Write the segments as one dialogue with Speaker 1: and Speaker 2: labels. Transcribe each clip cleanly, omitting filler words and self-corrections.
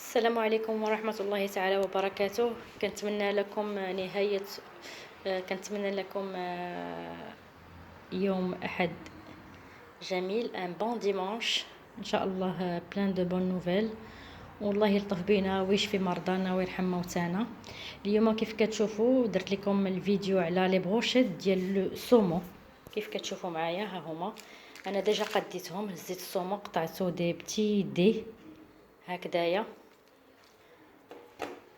Speaker 1: السلام عليكم ورحمة الله تعالى وبركاته. كنتمنى لكم يوم أحد جميل، ان بون ديمانش ان شاء الله، بلان دو بون نوفيل، والله يلطف بينا ويشفي مرضانا ويرحم موتانا. اليوم كيف كتشوفوا درت لكم الفيديو على لي بروشيت ديال لو سومو. كيف كتشوفوا معايا ها هما، انا ديجا قديتهم، هزيت السومو قطعته دي بتي دي هكذايا،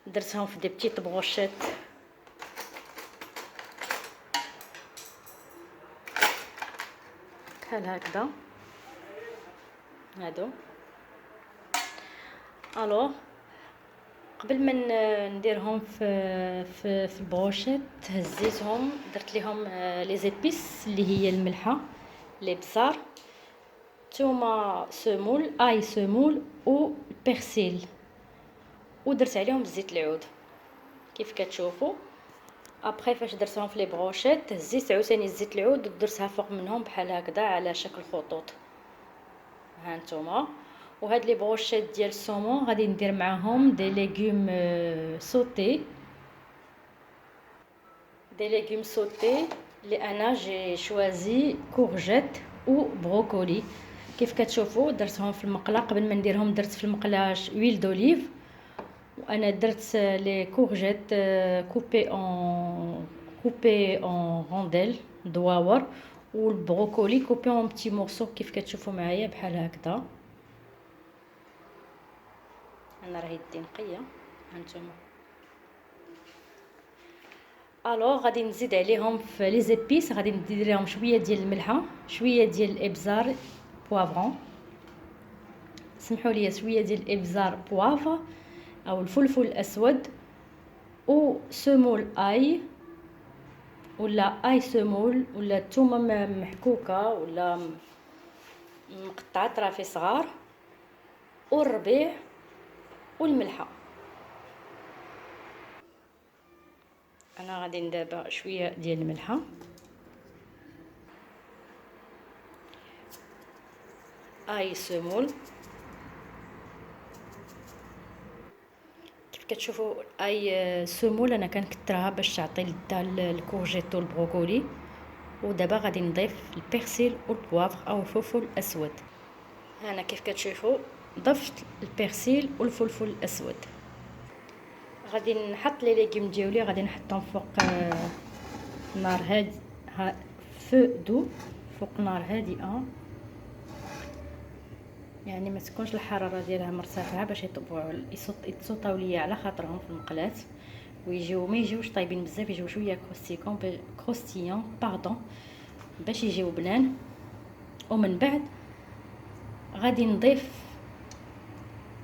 Speaker 1: درتهم في دي بتيت بروشيت بحال هكذا هادو. الوغ قبل ما نديرهم في البروشيت، هزيتهم درت ليهم لي زيبيس اللي هي الملحه، لي بزار، ثومه سمول، اي سمول و البرسيل، ودرت عليهم زيت العود كيف كتشوفوا. ابخي فاش درتهم في لي بروشيت، هزيت عاوتاني زيت العود ودرتها فوق منهم بحال هكذا على شكل خطوط، ها نتوما. وهاد لي بروشيت ديال السومون غادي ندير معاهم دي ليغوم سوتي، اللي انا جي شوازي كورجيت و بروكولي. كيف كتشوفوا درتهم في المقله، قبل ما نديرهم درت في المقله ويل دوليف، وانا درت لي كورجيت كوبي اون رونديل دواور، والبروكولي كوبي اون بتي مورسو كيف كتشوفوا معايا بحال هكذا. انا راه يدي نقيه هانتوما. الوغ غادي نزيد عليهم في لي زيبيس، غادي ندير لهم شويه ديال الملحه، شويه ديال الابزار بوافرون، سمحوا لي، شويه ديال الابزار بوافر او الفلفل الاسود، و سمول اي ولا اي سمول، ولا الثومه محكوكه ولا مقطعه طرافي صغار، والربيع والملحه. انا غادي ندير شويه ديال الملحه، اي سمول. كيف كتشوفوا اي سمول انا كنكثرها باش تعطي للدال الكورجيت والبروكولي. ودابا غادي نضيف البرسيل والبوافر او الفلفل الاسود. هنا كيف كتشوفوا ضفت البرسيل والفلفل الاسود. غادي نحط لي ليغوم ديالي، غادي نحطهم فوق نار هادي، فو دو، فوق نار هادئه، يعني ما تكونش الحراره ديالها مرتفعه باش يطبعوا يتصوطاو ليا على خاطرهم في المقلاه، ويجيو ما يجيوش طايبين بزاف، يجيو شويه كروستيون باردون باش يجيو بنان. ومن بعد غادي نضيف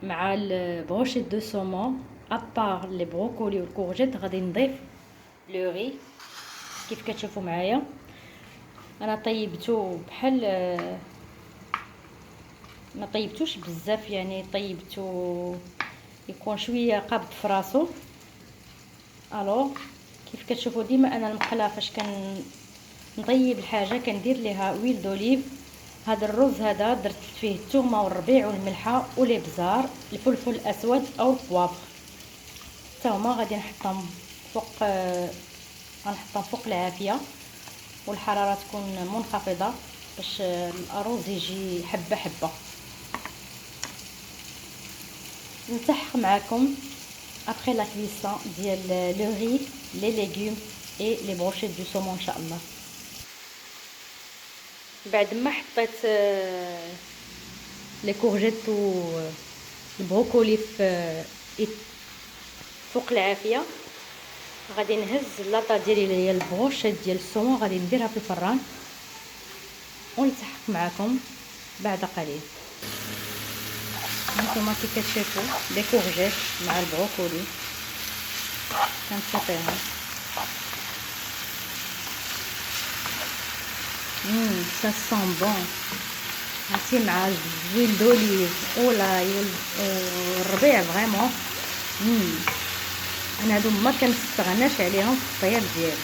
Speaker 1: مع البروشيت دو سومون ابار لي بروكولي والكورجيت، غادي نضيف لو ري كيف كتشوفوا معايا. انا طيبته بحال ما طيبتوش بزاف، يعني طيبته يكون شويه قابض في راسو. الو كيف كتشوفوا ديما انا المقله فاش نطيب الحاجه كندير ليها ويل دوليف. هذا الرز هذا درت فيه الثومه والربيع والملحه والابزار، الفلفل الاسود او البوافر، حتى هما غادي نحطهم فوق، غنحطهم فوق العافيه، والحراره تكون منخفضه باش الارز يجي حبه حبه. نتحق معكم après la cuisson ديال لو ري، لي ليغوم اي لي بروشيت دو سومون ان شاء الله. بعد ما حطيت لي كورجيت و البروكولي فوق العافيه، غادي نهز اللاطه ديالي اللي هي البروشيت ديال السومون، غادي نديرها في الفران ونلتحق معكم بعد قليل. هانتوما كيف كتشوفوا لي كورجيت مع البروكولي كنصيفيهم. سا سون بون، هانتي مع الزويل دوليف ولا والربيع فريمون. انا هادو ما كنستغناش عليهم في الطياب ديالي.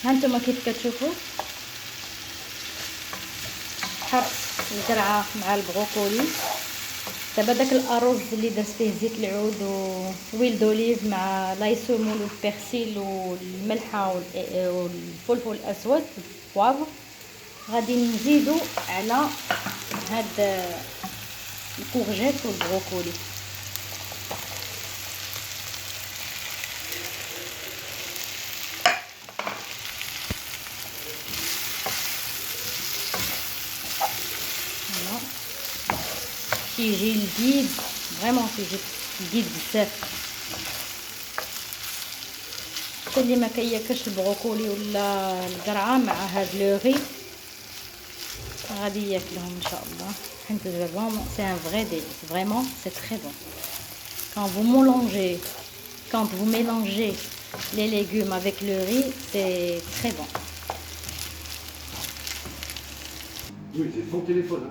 Speaker 1: هانتوما كيف كتشوفوا نسحر القرعه مع البروكولي. دابا داك الارز اللي درت فيه زيت العود وويل دوليف مع لايسومول والبيرسيل والملحه والفلفل الاسود والبوافر غادي نزيدو على هاد الكورجيت والبروكولي. كيجي لذيذ فريمون، كيجي لذيذ بزاف. حتى اللي ما كياكلش البروكولي ولا القرعه مع هاد لو ري غادي ياكلهم ان شاء الله، حيت فريمون سي ان فري ديليس، فريمون سي تري بون. Quand vous mélangez les légumes avec le riz, c'est très bon.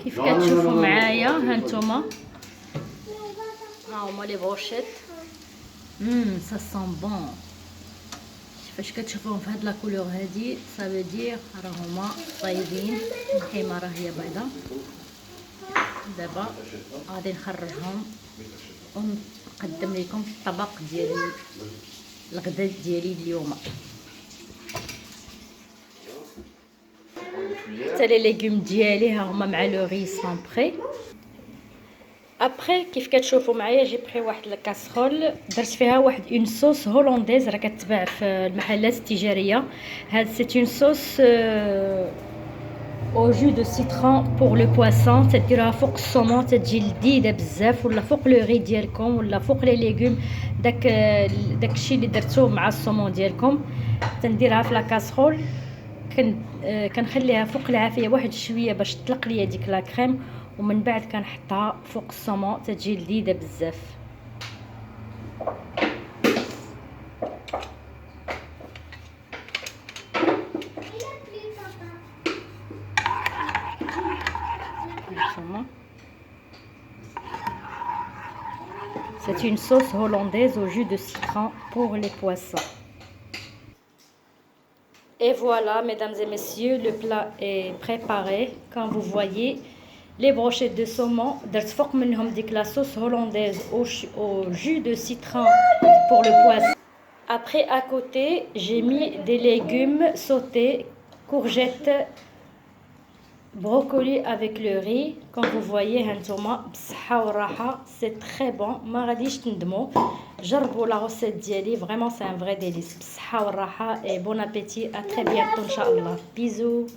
Speaker 1: كيف كتشوفوا معايا هانتوما ها هما لي بروشيت. سا سون بون. فاش كتشوفوهم في هاد لا كولور هادي صافي دير راهما طايبين. الحمى راه هي بيضاء. دابا غادي نخرجهم ونقدم لكم الطبق ديال الغداء ديالي اليوم. حتى لي ليغوم ديالي ها هما مع لو ري سون بري. ابري كيف كتشوفوا معايا جي بري واحد الكاسرول درت فيها واحد اون صوص هولنديز راه كتباع في المحلات التجاريه. هاد سي اون صوص او جو دو سيترون بور لو بواسون، تديروها فوق الصومون تتجي لذيذه بزاف، ولا فوق لو ري ديالكم ولا فوق لي ليغوم. داكشي اللي درتوه مع الصومون ديالكم تنديرها في لا كاسرول، كنخليها فوق العافيه واحد شويه باش تطلق ليا ديك لا كريم، ومن بعد كنحطها فوق الصومون تتجي لذيذه بزاف. C'est une sauce hollandaise au jus de citron pour les poissons. Et voilà, mesdames et messieurs, le plat est préparé. Comme vous voyez, les brochettes de saumon, درت فوق منهم ديك la sauce hollandaise au jus de citron pour le poisson. Après, à côté, j'ai mis des légumes sautés, courgettes, brocoli avec le riz. Comme vous voyez, هانتوما بصحة والراحة، c'est très bon. ما غاديش تندموا، جربوا la recette ديالي، vraiment c'est un vrai délice. بصحة والراحة et bon appétit. à très bientôt ان شاء الله. Bisous.